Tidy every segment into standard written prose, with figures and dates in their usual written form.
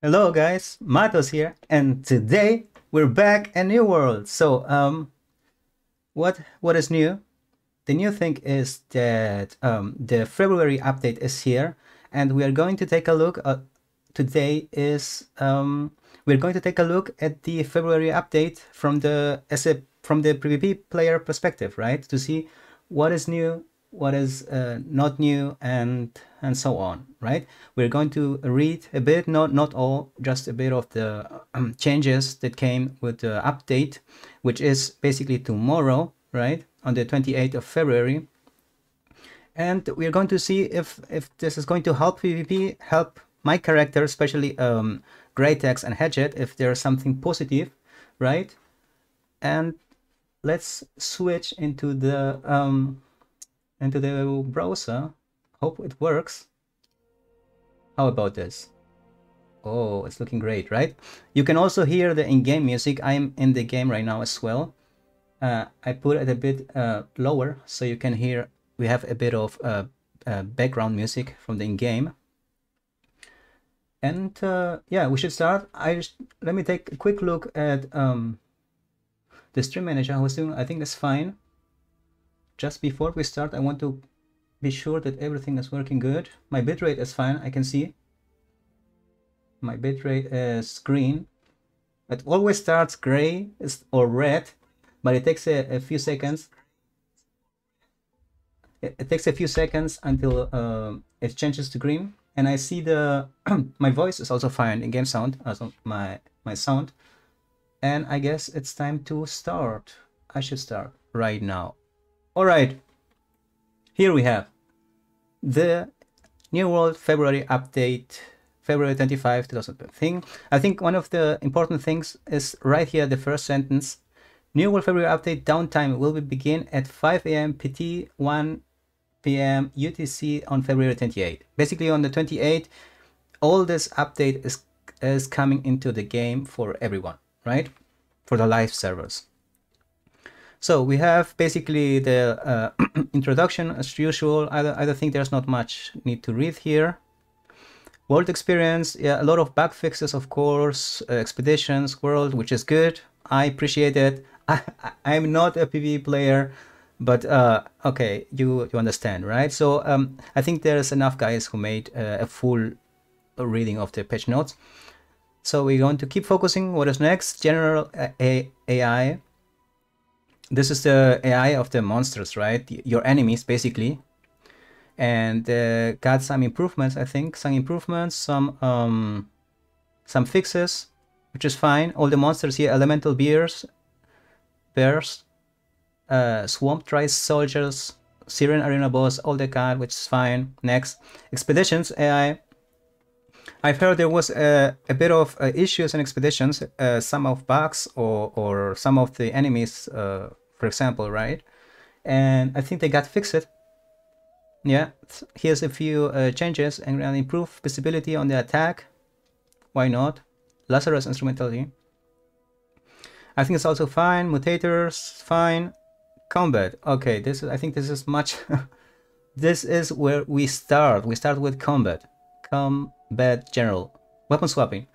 Hello guys, Matos here, and today we're back in New World. What is new? The new thing is that the February update is here, and we are going to take a look. Today is we're going to take a look at the February update from the PvP player perspective, right? To see what is new, what is not new, and so on, right? We're going to read a bit, not all, just a bit of the changes that came with the update, which is basically tomorrow, right, on the 28th of February. And we're going to see if this is going to help PvP, help my character, especially Greytex and Hedget, if there's something positive, right? And let's switch into the browser. Hope it works. How about this? Oh, it's looking great, right? You can also hear the in-game music. I'm in the game right now as well. I put it a bit lower so you can hear. We have a bit of background music from the in-game. And yeah, we should start. Let me take a quick look at the stream manager. How it's doing. I think that's fine. Just before we start, I want to be sure that everything is working good. My bitrate is fine. I can see my bitrate is green. It always starts gray or red, but it takes a few seconds. It takes a few seconds until it changes to green. And I see the my voice is also fine in game sound, also my sound. And I guess it's time to start. I should start right now. All right, here we have the New World February update, February 25, 2000 thing. I think one of the important things is right here, the first sentence. New World February update downtime will begin at 5 a.m. PT, 1 p.m. UTC on February 28. Basically on the 28th, all this update is coming into the game for everyone, right? For the live servers. So we have basically the introduction as usual. I don't think there's not much need to read here. World experience, yeah, a lot of bug fixes, of course, expeditions, world, which is good. I appreciate it. I'm not a PvE player, but okay, you understand, right? So I think there's enough guys who made a full reading of the patch notes. So we're going to keep focusing. What is next? General AI. This is the AI of the monsters, right? Your enemies, basically. And got some improvements, I think. Some improvements, some fixes, which is fine. All the monsters here, elemental bears, swamp trice soldiers, Syrian arena boss, all the god, which is fine. Next, expeditions AI. I've heard there was a bit of issues in expeditions, some of bugs or some of the enemies, for example, right? And I think they got fixed. Yeah, here's a few changes and improve visibility on the attack. Why not? Lazarus instrumentality. I think it's also fine. Mutators, fine. Combat. Okay, I think this is much. This is where we start. We start with combat. Combat general. Weapon swapping.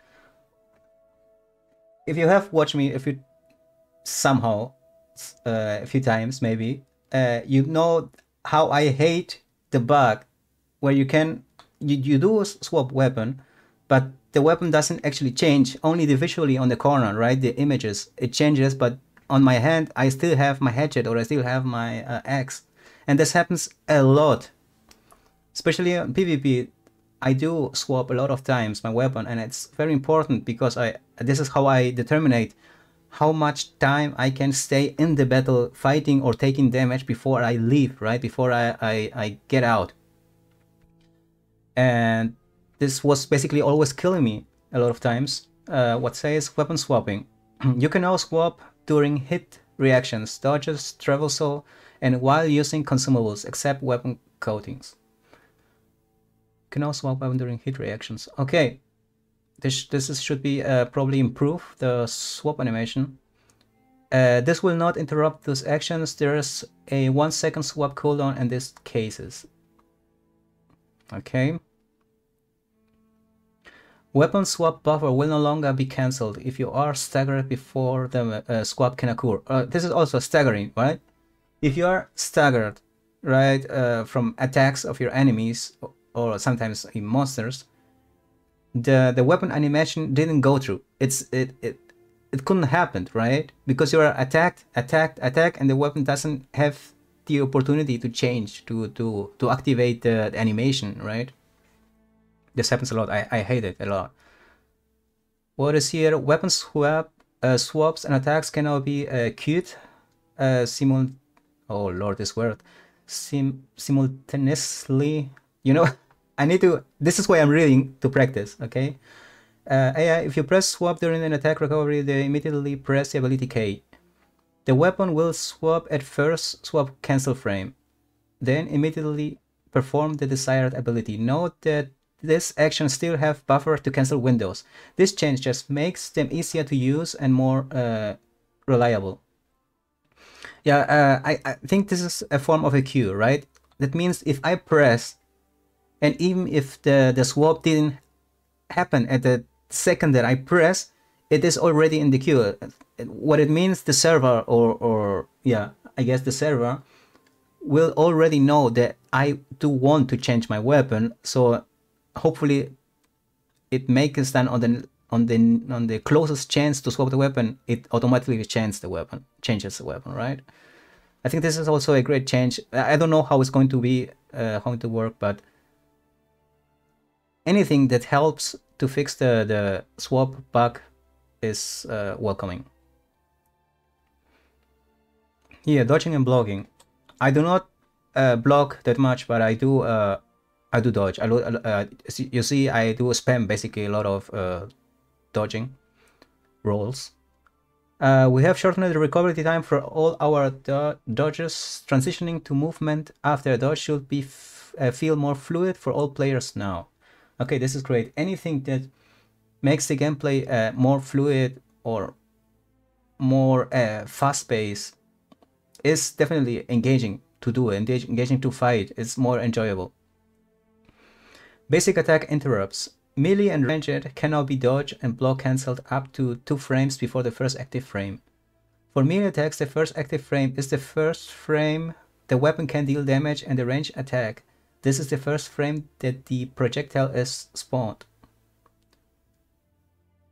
If you have watched me, if you somehow a few times maybe, you know how I hate the bug where you do swap weapon, but the weapon doesn't actually change, only the visually on the corner, right? The images, it changes, but on my hand I still have my hatchet or I still have my axe, and this happens a lot, especially on PvP. I do swap a lot of times my weapon, and it's very important because this is how I determine how much time I can stay in the battle fighting or taking damage before I leave, right? Before I get out. And this was basically always killing me a lot of times. What says weapon swapping? You can now swap during hit reactions, dodges, traversal, and while using consumables, except weapon coatings. You can now swap weapon during hit reactions. Okay. This should be probably improve the swap animation. This will not interrupt those actions. There's a 1 second swap cooldown in these cases. Okay. Weapon swap buffer will no longer be cancelled if you are staggered before the swap can occur. This is also staggering, right? If you are staggered, right, from attacks of your enemies or sometimes in monsters, the weapon animation didn't go through. It couldn't happen, right? Because you are attacked, and the weapon doesn't have the opportunity to change to activate the animation, right? This happens a lot. I hate it a lot. What is here? Weapon swaps and attacks can now be queued oh lord, this word simultaneously. You know, I need to. This is why I'm reading to practice. Okay. AI, if you press swap during an attack recovery, they immediately press the ability K. The weapon will swap at first swap cancel frame, then immediately perform the desired ability. Note that this action still have buffer to cancel windows. This change just makes them easier to use and more reliable. Yeah, I think this is a form of a queue, right? That means if I press, and even if the swap didn't happen at the second that I press, it is already in the queue. What it means, the server or yeah, I guess the server will already know that I do want to change my weapon, so hopefully it makes then on the closest chance to swap the weapon, it automatically changes the weapon, right? I think this is also a great change. I don't know how it's going to be, how to work, but anything that helps to fix the swap bug is welcoming. Here, dodging and blocking. I do not block that much, but I do dodge. You see, I do spam basically a lot of dodging rolls. We have shortened the recovery time for all our dodges. Transitioning to movement after a dodge should be feel more fluid for all players now. Okay, this is great. Anything that makes the gameplay more fluid or more fast-paced is definitely engaging to do, engaging to fight. It's more enjoyable. Basic attack interrupts. Melee and ranged can now be dodged and block cancelled up to 2 frames before the first active frame. For melee attacks, the first active frame is the first frame the weapon can deal damage, and the ranged attack, this is the first frame that the projectile is spawned.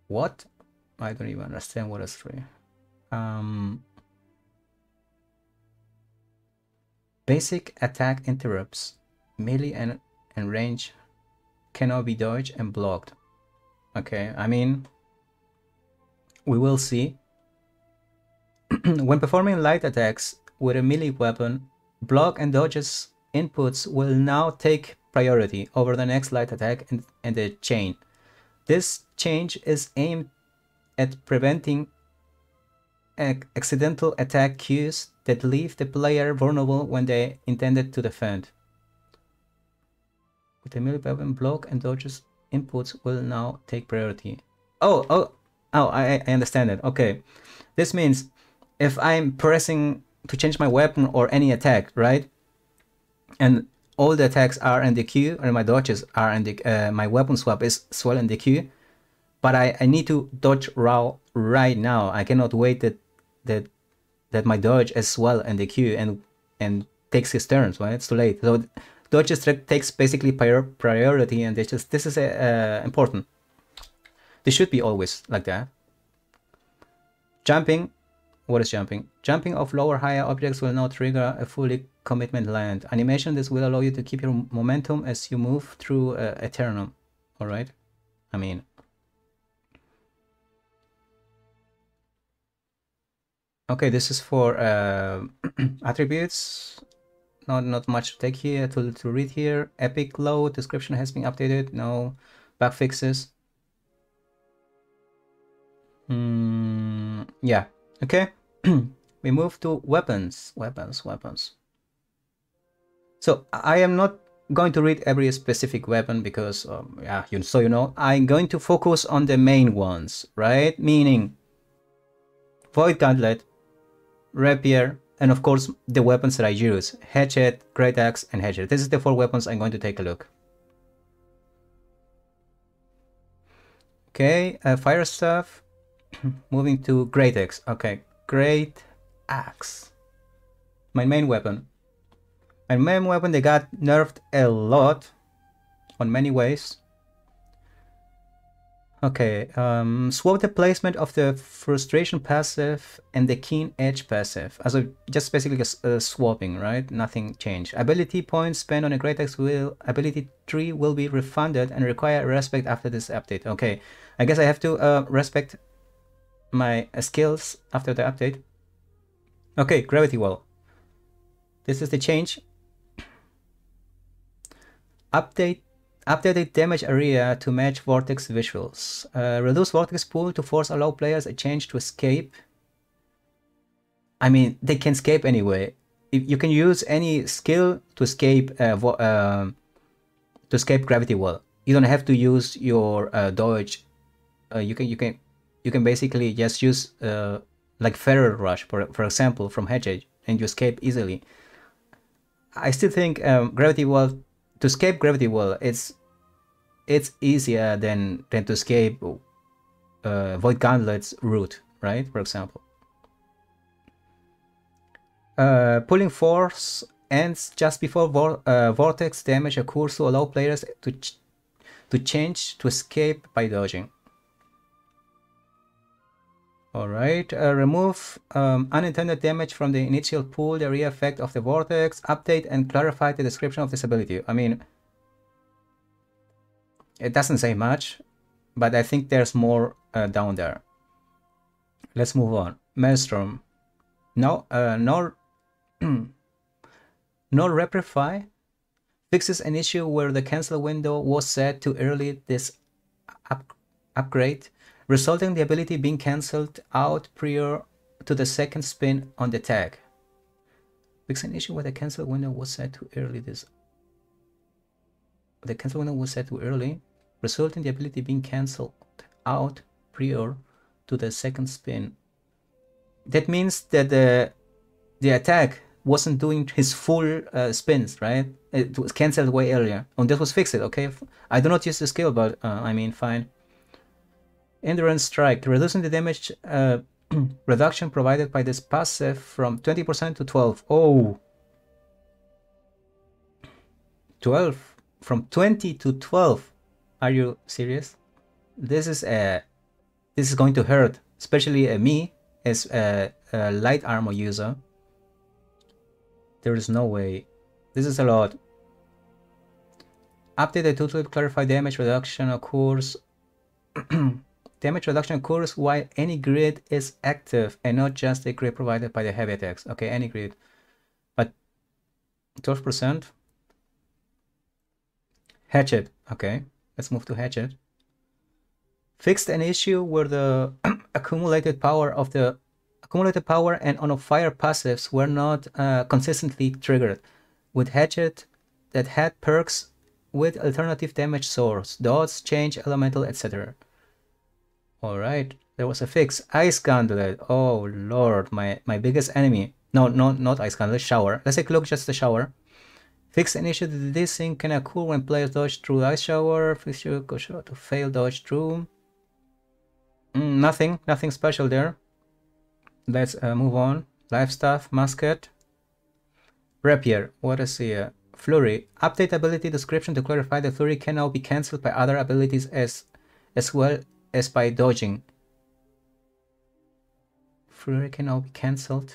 What? I don't even understand what is free. Basic attack interrupts. Melee and range cannot be dodged and blocked. Okay, I mean, we will see. When performing light attacks with a melee weapon, block and dodges inputs will now take priority over the next light attack and the chain. This change is aimed at preventing accidental attack cues that leave the player vulnerable when they intended to defend. With the melee weapon, block and dodges inputs will now take priority. Oh, I understand it. Okay, this means if I'm pressing to change my weapon or any attack, right, and all the attacks are in the queue, and my dodges are in the my weapon swap is as well in the queue, but I need to dodge right now. I cannot wait that my dodge as well in the queue and takes his turns, right? It's too late. So dodges takes basically priority, and this is important. This should be always like that. Jumping. What is jumping? Jumping of lower higher objects will now trigger a fully commitment land animation. This will allow you to keep your momentum as you move through Eternum. All right. I mean, okay, this is for attributes. Not much to take here to read here. Epic load description has been updated. No bug fixes. Yeah. Okay. We move to weapons. So I am not going to read every specific weapon because yeah, you know, I'm going to focus on the main ones, right? Meaning Void Gauntlet, Rapier, and of course the weapons that I use: Hatchet, Great Axe, and Hatchet. This is the 4 weapons I'm going to take a look. Okay, fire stuff. Moving to Great Axe. Okay, Great Axe. My main weapon. My main weapon, they got nerfed a lot on many ways. Okay, swap the placement of the frustration passive and the keen edge passive. Also, just basically swapping, right? Nothing changed. Ability points spent on a Great Axe ability tree will be refunded and require respect after this update. Okay, I guess I have to respect my skills after the update. Okay, gravity well. This is the change. Updated damage area to match vortex visuals. Reduce vortex pool to force allow players a change to escape. I mean, they can escape anyway. If you can use any skill to escape gravity well. You don't have to use your dodge. You can basically just use like Feral Rush, for example, from Hedgehog, and you escape easily. I still think gravity well, to escape gravity well, it's easier than to escape Void Gauntlet's route, right? For example, pulling force ends just before vortex damage occurs to allow players to change to escape by dodging. Alright, remove unintended damage from the initial pool, the area effect of the vortex, update and clarify the description of this ability. I mean, it doesn't say much, but I think there's more down there. Let's move on. Maelstrom. No Reprify fixes an issue where the cancel window was set too early this upgrade, resulting in the ability being cancelled out prior to the second spin on the tag. Fix an issue where the cancel window was set too early resulting in the ability being cancelled out prior to the second spin. That means that the attack wasn't doing his full spins, right? It was cancelled way earlier, and that was fixed. Okay, I do not use the skill, but I mean, fine. Endurance Strike, reducing the damage reduction provided by this passive from 20% to 12. Oh, 12 from 20 to 12. Are you serious? This is going to hurt, especially me as a light armor user. There is no way. This is a lot. Update the tutorial to clarify damage reduction occurs. Damage reduction occurs while any grid is active and not just the grid provided by the heavy attacks. Okay, any grid. But 12%. Hatchet. Okay, let's move to Hatchet. Fixed an issue where the accumulated power and on fire passives were not consistently triggered. With Hatchet that had perks with alternative damage source, dodge, change, elemental, etc. Alright, there was a fix. Ice Gauntlet. Oh lord, my biggest enemy. No, not Ice Gauntlet, Shower. Let's take a look just the Shower. Fix an issue that this thing can occur when players dodge through Ice Shower. Fix your to fail dodge through. Nothing special there. Let's move on. Life Stuff, Musket. Rapier, what is here? Flurry. Update ability description to clarify that Flurry can now be cancelled by other abilities as well as by dodging. Flurry can now be cancelled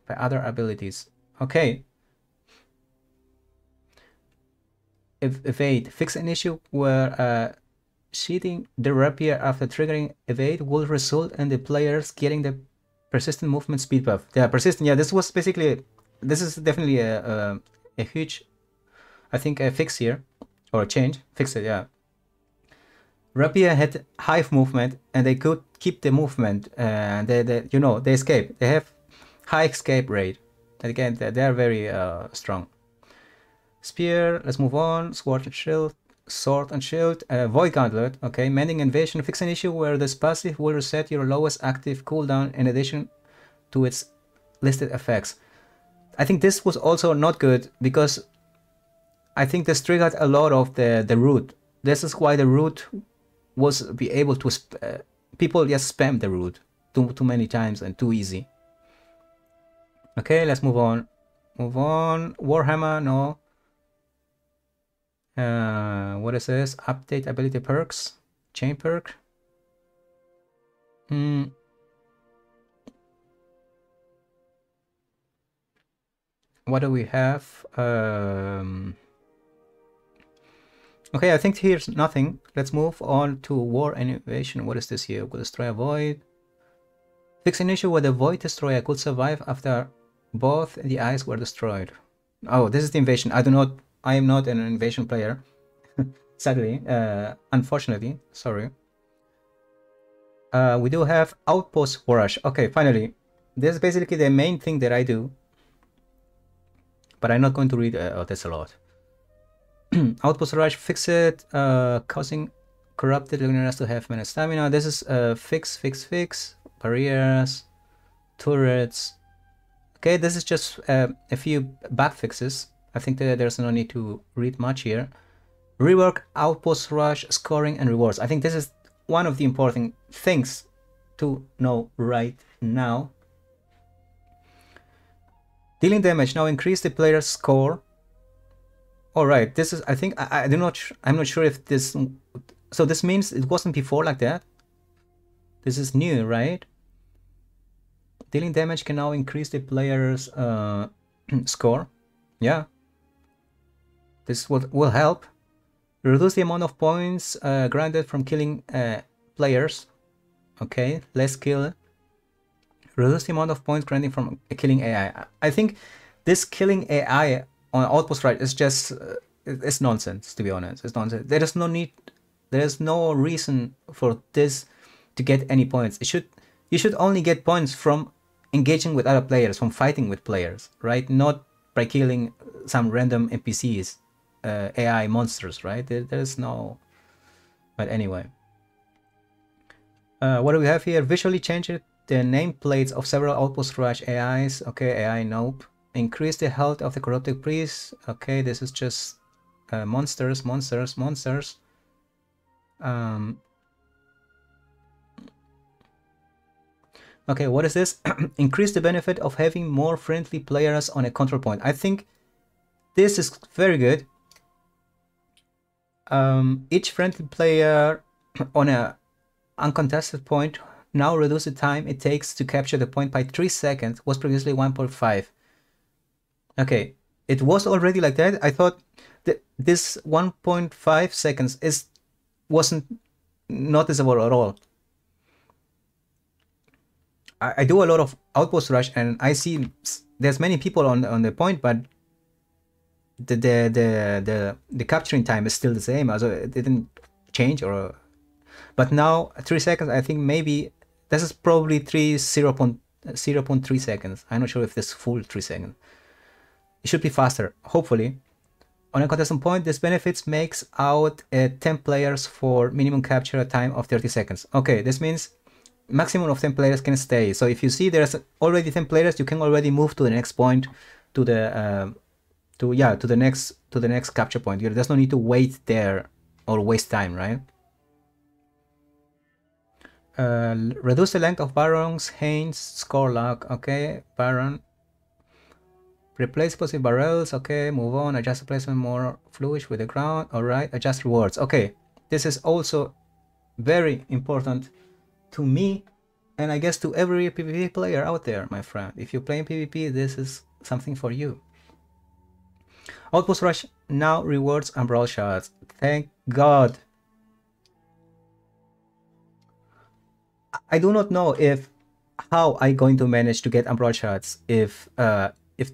by other abilities. Okay. Evade. Fix an issue where sheathing the rapier after triggering evade will result in the players getting the persistent movement speed buff. Yeah, persistent. Yeah, this was basically, this is definitely a huge, I think, a fix here, or a change. Fix it, yeah. Rapier had hive movement, and they could keep the movement, and they escape. They have high escape rate. And again, they're very strong. Spear. Let's move on. Sword and shield. Void Gauntlet. Okay, Mending Invasion. Fix an issue where this passive will reset your lowest active cooldown in addition to its listed effects. I think this was also not good because I think this triggered a lot of the root. This is why the root was be able to people just spam the route too many times and too easy. Okay, let's move on. Move on. Warhammer, no. What is this? Update ability perks. Chain perk. What do we have? Okay, I think here's nothing. Let's move on to War and Invasion. What is this here? Will destroy a void. Fix an issue where the void destroyer could survive after both the eyes were destroyed. Oh, this is the invasion. I am not an invasion player. Sadly, unfortunately, sorry. We do have Outpost Rush. Okay, finally. This is basically the main thing that I do. But I'm not going to read this a lot. Outpost Rush, fix it, causing corrupted luminaries to have minute stamina. This is fix, barriers, turrets. Okay, this is just a few bug fixes. I think that there's no need to read much here. Rework Outpost Rush, scoring and rewards. I think this is one of the important things to know right now. Dealing damage, now increase the player's score. Alright, this is, I think, I'm not sure if this, so this means it wasn't before like that. This is new, right? Dealing damage can now increase the player's score. Yeah. This will help. Reduce the amount of points granted from killing players. Okay, less kill. Reduce the amount of points granted from killing AI. I think this killing AI on Outpost Rush is just it's nonsense, to be honest. It's nonsense. There is no need, there is no reason for this to get any points. You should only get points from engaging with other players, from fighting with players, right? Not by killing some random NPCs, AI monsters, right? There's no. But anyway, what do we have here? Visually change it. The nameplates of several Outpost Rush AIs. Okay, AI nope. Increase the health of the corrupted priest. Okay, this is just monsters. Okay, what is this? Increase the benefit of having more friendly players on a control point. I think this is very good. Each friendly player on a uncontested point now reduce the time it takes to capture the point by 3 seconds, was previously 1.5. Okay, it was already like that. I thought that this 1.5 seconds wasn't noticeable at all. I do a lot of Outpost Rush and I see there's many people on the point, but the capturing time is still the same. Also, it didn't change but now 3 seconds. I think maybe this is probably 0.3 seconds. I'm not sure if this full 3 seconds. It should be faster, hopefully. On a contestant point, this benefits makes out 10 players for minimum capture time of 30 seconds. Okay, this means maximum of 10 players can stay. So if you see there's already 10 players, you can already move to the next point, to the next capture point. There's no need to wait there or waste time, right? Reduce the length of Baron's Haynes score log. Okay, Baron. Replace explosive barrels. Okay, move on. Adjust the placement more fluish with the ground. Alright, adjust rewards. Okay, this is also very important to me, and I guess to every PvP player out there, my friend. If you're playing PvP, this is something for you. Outpost Rush now rewards Umbral Shards. Thank God. I do not know how I'm going to manage to get Umbral Shards if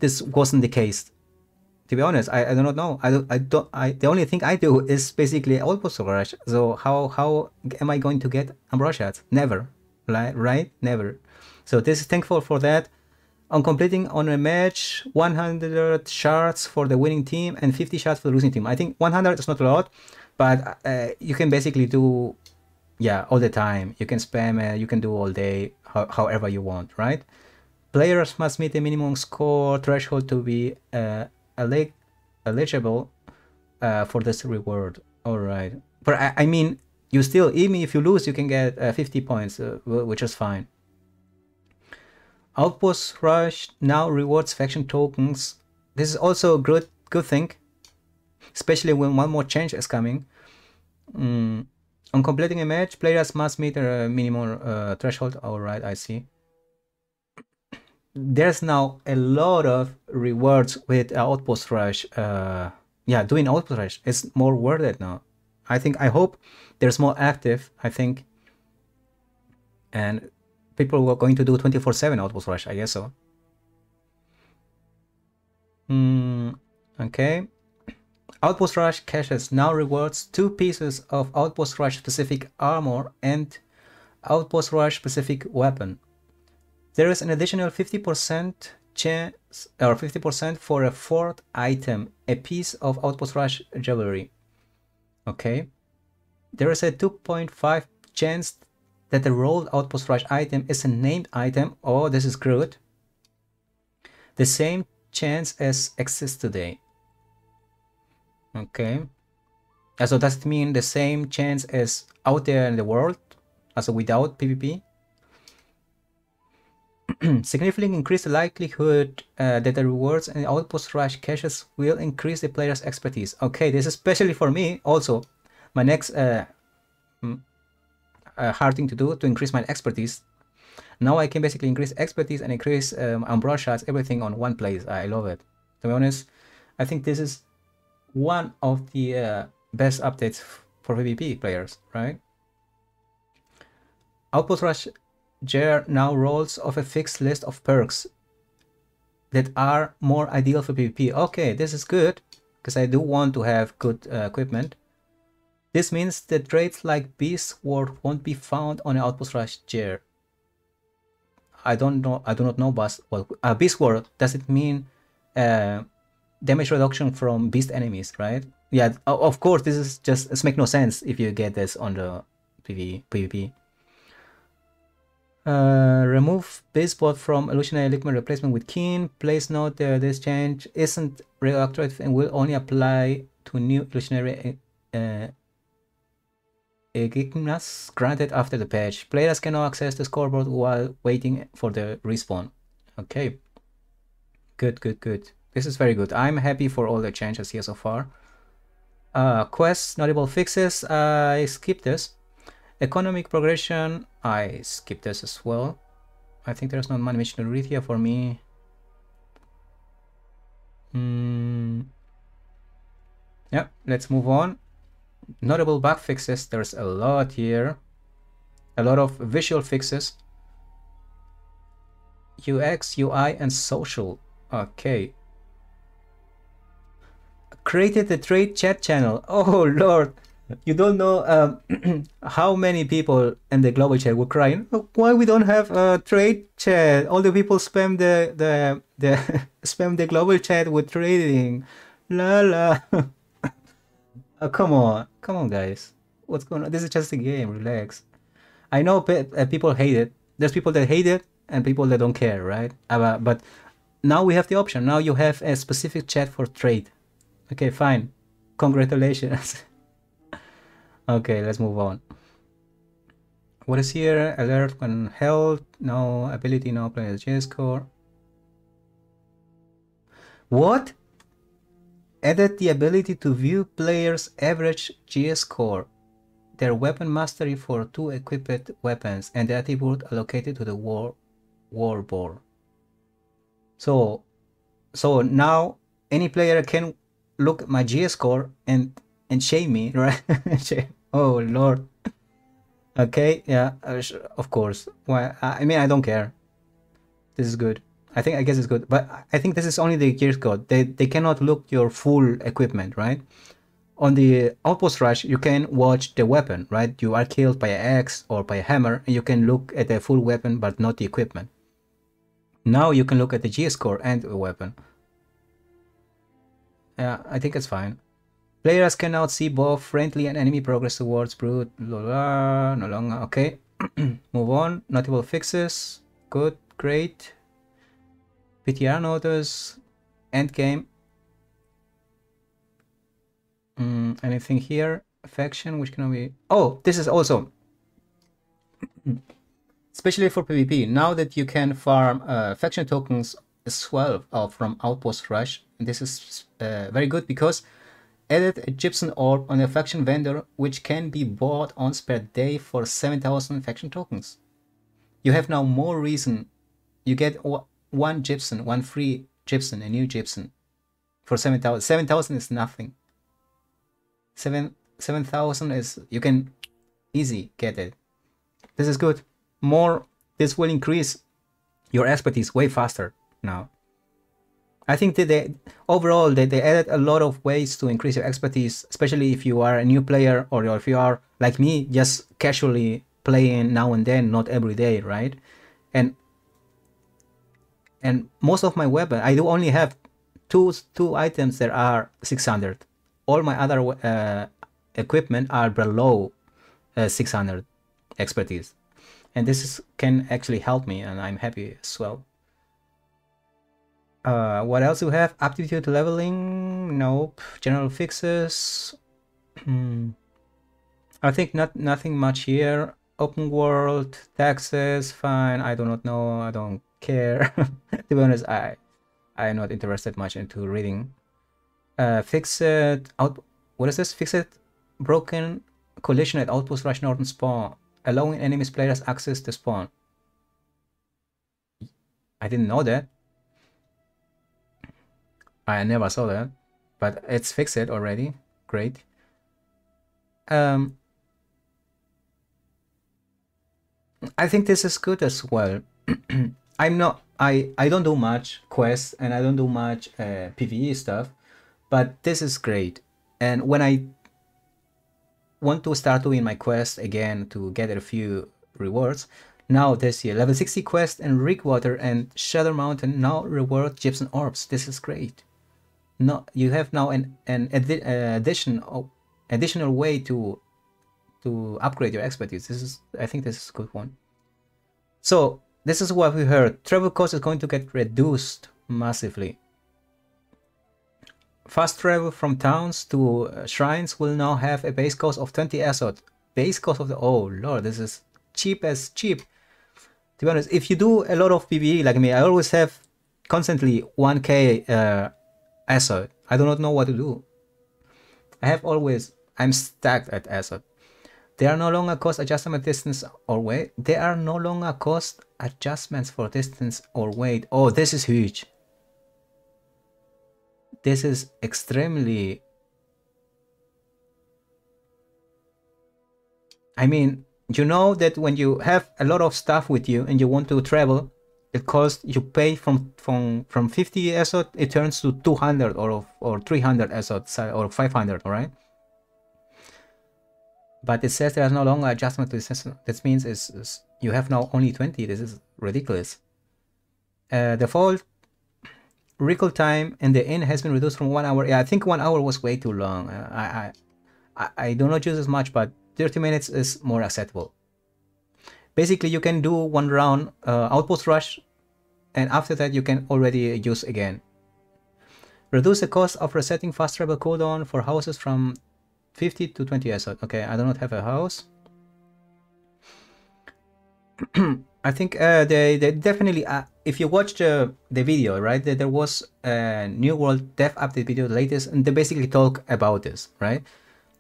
this wasn't the case. To be honest, I do not know. The only thing I do is basically Outpost Rush. So how am I going to get Umbral Shards? Never, right? Never. So this is thankful for that. On completing on a match, 100 shards for the winning team and 50 shards for the losing team. I think 100 is not a lot, but you can basically do, yeah, all the time. You can spam it, you can do all day, however you want, right? Players must meet the minimum score threshold to be eligible for this reward. All right, but I mean, You still, even if you lose, you can get 50 points, which is fine. Outpost Rush now rewards faction tokens. This is also a good thing, especially when one more change is coming. On completing a match, players must meet a minimum threshold. Alright, I see. There's now a lot of rewards with Outpost Rush. Yeah, doing Outpost Rush is more worth it now. I hope there's more active, I think. And people were going to do 24/7 Outpost Rush, I guess so. Okay. Outpost Rush caches now rewards 2 pieces of Outpost Rush specific armor and Outpost Rush specific weapon. There is an additional 50% chance, or 50% for a 4th item, a piece of Outpost Rush jewelry. Okay. There is a 2.5 chance that the rolled Outpost Rush item is a named item. Oh, this is good. The same chance as exists today. Okay. So does it mean the same chance as out there in the world, also without PvP? Significantly increase the likelihood that the rewards and Outpost Rush caches will increase the player's expertise. Okay, this is especially for me also. My next hard thing to do to increase my expertise. Now I can basically increase expertise and increase umbrella shots, everything on one place. I love it. To be honest, I think this is one of the best updates for PvP players, right? Outpost Rush Ger now rolls off a fixed list of perks that are more ideal for PvP. Okay, this is good, because I do want to have good equipment. This means that traits like Beast Sword won't be found on Outpost Rush Ger. I do not know, but Beast Sword, does it mean damage reduction from beast enemies, right? Yeah, of course, this makes no sense if you get this on the PvP. Remove Basebot from Illusionary Ligma replacement with Keen. Please note that this change isn't retroactive and will only apply to new Illusionary Ignas granted after the patch. Players can now access the scoreboard while waiting for the respawn. Okay. Good. This is very good. I'm happy for all the changes here so far. Quests, notable fixes. I skipped this. Economic progression. I skipped this as well. I think there's not much to read here for me. Yeah, let's move on. Notable bug fixes. There's a lot here. A lot of visual fixes. UX, UI, and social. Okay. Created a trade chat channel. Oh lord, you don't know how many people in the global chat were crying. Why we don't have a trade chat? All the people spam the spam the global chat with trading. La la. Oh, come on, guys. What's going on? This is just a game. Relax. I know people hate it. There's people that hate it and people that don't care, right? But now we have the option. Now you have a specific chat for trade. Okay, fine. Congratulations. Okay, let's move on. What is here? Alert when held. No ability, no player's J score. What? Added the ability to view players' average G score, their weapon mastery for 2 equipped weapons, and the attribute allocated to the war bore. So now any player can look at my G score and shame me, right? Oh lord. Okay, yeah, of course. Well, I mean, I don't care. This is good. I guess it's good, but I think this is only the gear code. They cannot look your full equipment, right? On the Outpost Rush, you can watch the weapon, right? You are killed by an axe or by a hammer, and you can look at the full weapon, but not the equipment. Now you can look at the G score and the weapon. Yeah, I think it's fine. Players can now see both friendly and enemy progress towards brute. No longer. Okay, move on. Notable fixes. Good, great. PTR notice. Endgame. Anything here? faction which can be. Oh, this is also especially for PvP. Now that you can farm faction tokens as well from Outpost Rush, this is very good because added a gypsum orb on a faction vendor which can be bought once per day for 7,000 faction tokens. You have now more reason. You get one gypsum, one free gypsum, a new gypsum for 7,000. 7,000 is nothing. 7,000 is, you can easy get it. This is good. This will increase your expertise way faster now. I think that overall they added a lot of ways to increase your expertise, especially if you are a new player or if you are like me, just casually playing now and then, not every day, right? And most of my weapon, I do only have two items that are 600. All my other equipment are below 600 expertise, and this can actually help me, and I'm happy as well. What else do we have? Aptitude leveling? Nope. General fixes. I think nothing much here. Open world, taxes, fine. I do not know. I don't care. To be honest, I'm not interested much into reading. Fix it out. What is this? Fix it. Broken collision at Outpost Rush Northern spawn, allowing enemies players access the spawn. I didn't know that. I never saw that, but it's fixed already. Great. I think this is good as well. I don't do much quests and I don't do much PvE stuff, but this is great. And when I want to start doing my quest again to get a few rewards, now this year level 60 quest and Rigwater and Shadow Mountain now reward gypsum orbs. This is great. No, you have now an additional way to upgrade your expertise. I think this is a good one. So this is what we heard. Travel cost is going to get reduced massively. Fast travel from towns to shrines will now have a base cost of 20 Azot. Base cost of the, oh lord, this is cheap as cheap. To be honest, if you do a lot of PvE like me, I always have constantly 1k Azot. I do not know what to do. I'm stacked at Azot. They are no longer cost adjustment distance or weight. They are no longer cost adjustments for distance or weight. Oh, this is huge. This is extremely... I mean, you know that when you have a lot of stuff with you and you want to travel, it costs, you pay from 50 Azot, it turns to 200 or 300 Azot or 500, all right? But it says there is no longer adjustment to this. That means you have now only 20. This is ridiculous. Default recall time in the inn has been reduced from 1 hour. Yeah, I think 1 hour was way too long. I do not use as much, but 30 minutes is more acceptable. Basically, you can do one round Outpost Rush, and after that you can already use again. Reduce the cost of resetting fast travel cooldown for houses from 50 to 20 Azot. Okay, I do not have a house. I think they definitely, if you watched the video, right, there was a New World Dev Update video, the latest, and they basically talk about this, right?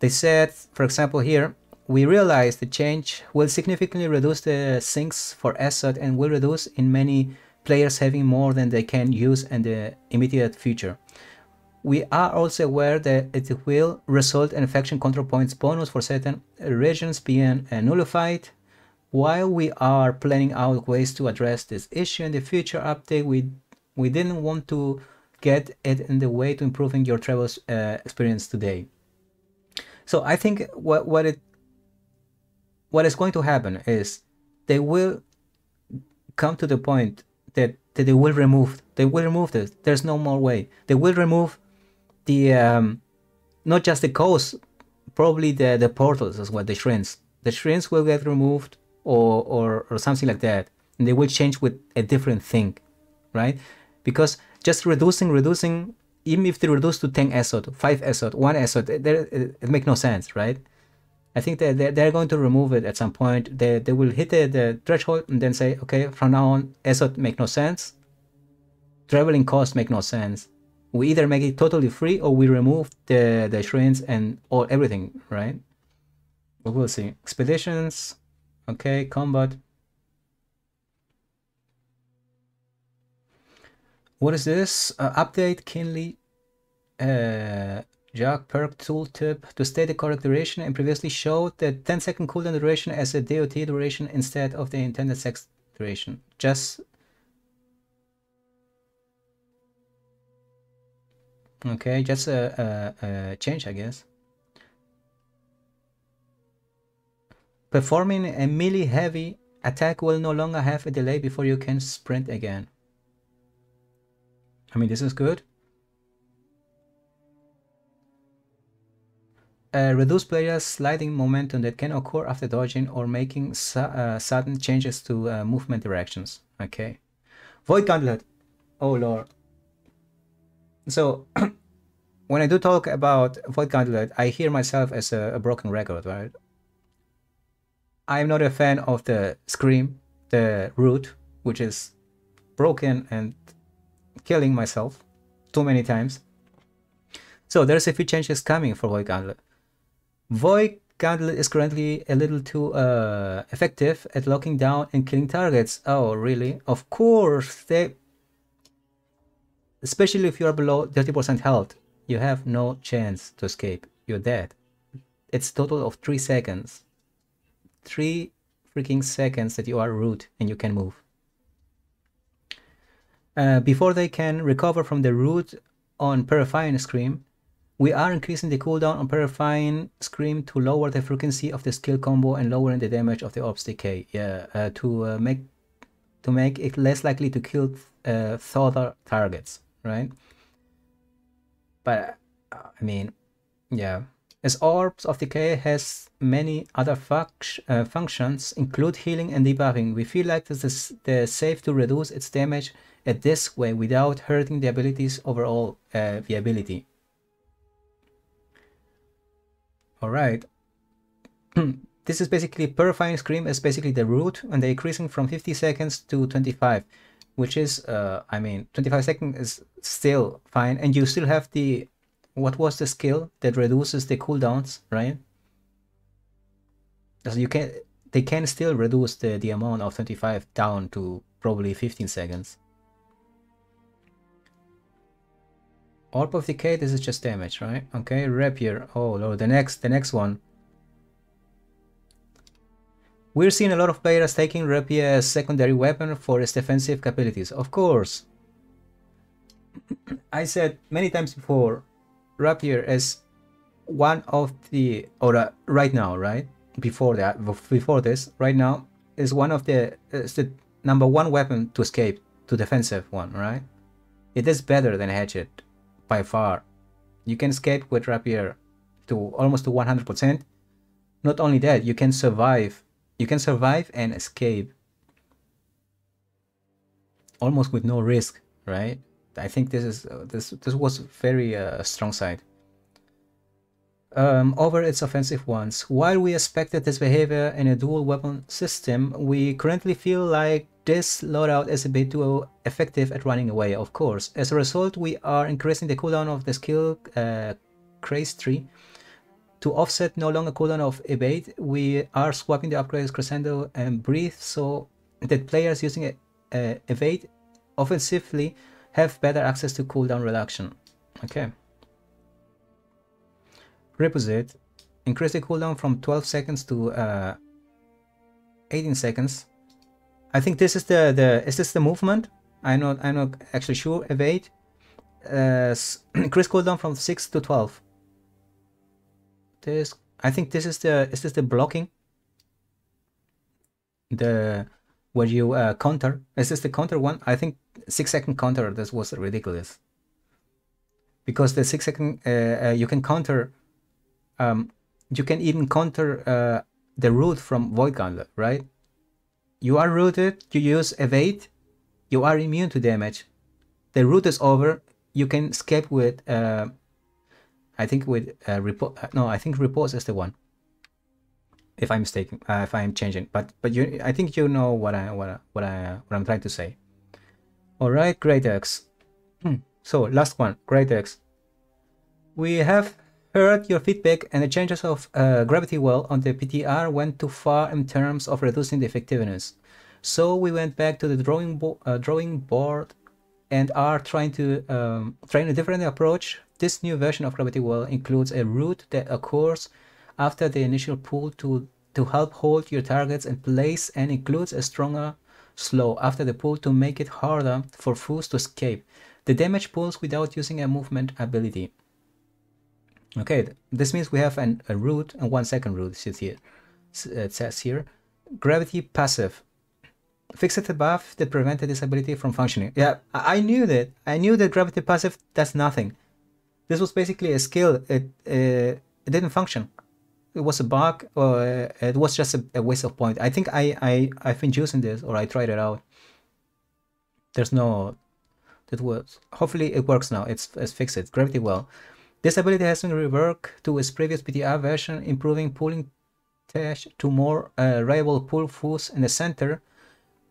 They said, for example, here, we realize the change will significantly reduce the sinks for Azot and will reduce in many players having more than they can use in the immediate future. We are also aware that it will result in faction control points bonus for certain regions being nullified. While we are planning out ways to address this issue in the future update, we didn't want to get it in the way to improving your travel experience today. So I think what is going to happen is they will come to the point that they will remove this. There's no more way. They will remove the not just the coast, probably the portals as well, the shrines. The shrines will get removed or something like that, and they will change with a different thing, right? Because just reducing, even if they reduce to 10 Azot, 5 Azot, 1 Azot, it makes no sense, right? I think that they're going to remove it at some point. They will hit the threshold and then say, okay, from now on, ESOT make no sense. Traveling costs make no sense. We either make it totally free or we remove the shrines and all everything, right? We will see. Expeditions, okay, combat. What is this? Update Kinley Jog perk tooltip to state the correct duration and previously showed the 10-second cooldown duration as a DOT duration instead of the intended sex duration. Just okay, just a change, I guess. Performing a melee heavy attack will no longer have a delay before you can sprint again. I mean, this is good. Reduce players' sliding momentum that can occur after dodging or making sudden changes to movement directions. Okay. Void Gauntlet. Oh lord. So when I do talk about Void Gauntlet, I hear myself as a broken record, right? I'm not a fan of the Scream, the root, which is broken and killing myself too many times. So there's a few changes coming for Void Gauntlet. Void Gauntlet is currently a little too effective at locking down and killing targets. Oh, really? Of course, especially if you are below 30% health, you have no chance to escape. You're dead. It's a total of 3 seconds. 3 freaking seconds that you are root and you can move. Before they can recover from the root on Purifying Scream, we are increasing the cooldown on Purifying Scream to lower the frequency of the skill combo and lowering the damage of the Orb's Decay. Yeah, to make it less likely to kill further targets, right? But I mean, yeah. As Orbs of Decay has many other functions, include healing and debuffing, we feel like this is safe to reduce its damage at this way without hurting the ability's overall viability. Alright. This is basically Purifying Scream is basically the root, and they're increasing from 50 seconds to 25, which is, I mean, 25 seconds is still fine, and you still have the, what was the skill that reduces the cooldowns, right? So they can still reduce the amount of 25 down to probably 15 seconds. Orb of Decay, this is just damage, right? Okay, Rapier. Oh lord, the next one. We're seeing a lot of players taking Rapier as secondary weapon for its defensive capabilities. Of course. I said many times before, Rapier is one of the, or right now, right? Before this, right now, is one of the, is the #1 weapon to escape, to defensive one, right? It is better than Hatchet. By far. You can escape with Rapier to almost to 100%. Not only that, you can survive. You can survive and escape almost with no risk, right? I think this is this was very strong side. Over its offensive ones. While we expected this behavior in a dual weapon system, we currently feel like this loadout is a bit too effective at running away, of course. As a result, we are increasing the cooldown of the skill Craze tree. To offset no longer cooldown of Evade, we are swapping the upgrades Crescendo and Breathe so that players using Evade offensively have better access to cooldown reduction. Okay. Reposit. Increase the cooldown from 12 seconds to 18 seconds. I think this is is this the movement? I'm not actually sure. Evade. Increase cooldown from 6 to 12. I think this is the blocking? Where you counter. Is this the counter one? I think 6-second counter, this was ridiculous. Because the 6-second you can counter, you can even counter the root from Void Gauntlet, right? You are rooted, you use Evade, you are immune to damage. The root is over, you can escape with I think with repose. No, I think repose is the one. if I'm mistaken, if I'm changing. But I think you know what I'm trying to say. All right, great X. So last one, great X. We have heard your feedback, and the changes of gravity well on the PTR went too far in terms of reducing the effectiveness. So we went back to the drawing board and are trying a different approach. This new version of gravity well includes a route that occurs after the initial pull to help hold your targets in place, and includes a stronger slow after the pull to make it harder for foes to escape. The damage pulls without using a movement ability. Okay, this means we have a route, a 1 second route. It says here, gravity passive. Fixed a buff that prevented this ability from functioning. Yeah, I knew that. I knew that gravity passive does nothing. This was basically a skill. It didn't function. It was a bug, or it was just a waste of point. I think I've been using this, or I tried it out. There's no, that was, hopefully it works now. It's fixed. Gravity well. This ability has been reworked to its previous PTR version, improving pulling dash to more reliable pull foes in the center.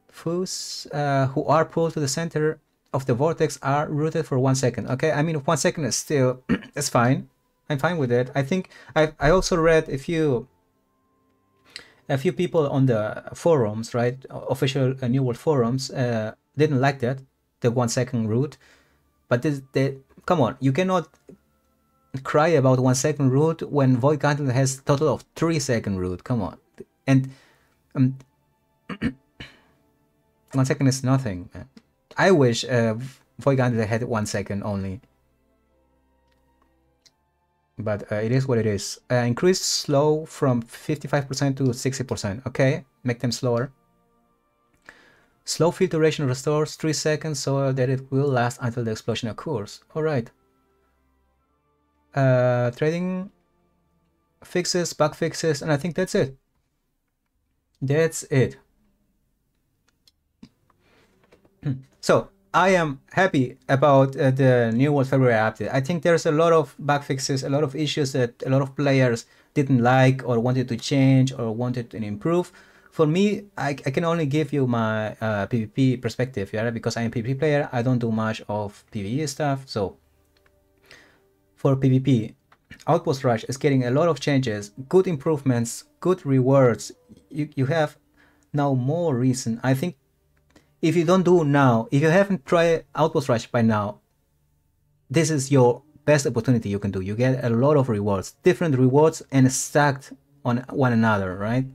Foes who are pulled to the center of the vortex are routed for 1 second. Okay, I mean 1 second is still it's fine. I'm fine with it. I think I also read a few people on the forums, right? Official New World forums didn't like that, the 1 second route. But come on, you cannot cry about 1 second route when Void Gauntlet has a total of 3 second route. Come on, and 1 second is nothing. I wish Void Gauntlet had 1 second only. But it is what it is. Increase slow from 55% to 60%. Okay, make them slower. Slow field duration restores 3 seconds so that it will last until the explosion occurs. Alright. Trading fixes, bug fixes, and I think that's it. That's it. So I am happy about the New World February update. I think there's a lot of bug fixes, a lot of issues that a lot of players didn't like or wanted to change or wanted to improve. For me, I can only give you my PvP perspective, yeah, because I'm a PvP player. I don't do much of PvE stuff. So for PvP, Outpost Rush is getting a lot of changes, good improvements, good rewards. You have now more reason. I think if you don't do now, if you haven't tried Outpost Rush by now, this is your best opportunity you can do. You get a lot of rewards, different rewards, and stacked on one another, right?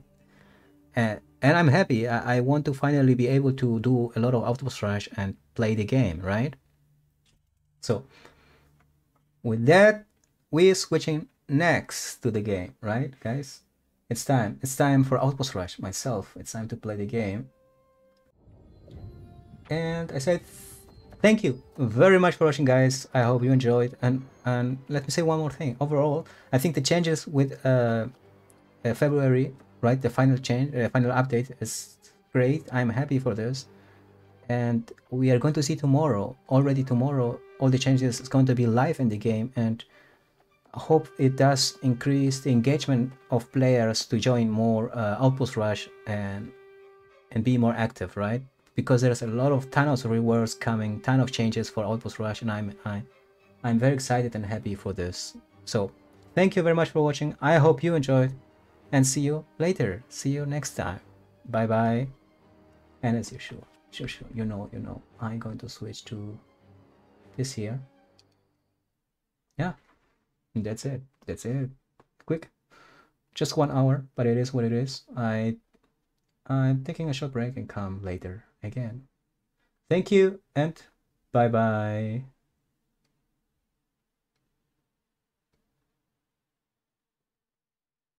And I'm happy. I want to finally be able to do a lot of Outpost Rush and play the game, right? So with that, we're switching next to the game, right, guys? It's time. It's time for Outpost Rush myself. It's time to play the game. And I said thank you very much for watching, guys. I hope you enjoyed. And let me say one more thing. Overall, I think the changes with February, right, the final change, final update is great. I'm happy for this. And we are going to see tomorrow, already tomorrow, all the changes is going to be live in the game, and I hope it does increase the engagement of players to join more Outpost Rush and be more active, right? Because there's a lot of tons of rewards coming, ton of changes for Outpost Rush, and I'm very excited and happy for this. So thank you very much for watching. I hope you enjoyed, and see you later. See you next time. Bye bye. And as usual, you know, I'm going to switch to this here. Yeah, that's it. That's it. Quick, just 1 hour, but it is what it is. I'm taking a short break and come later again. Thank you and bye bye.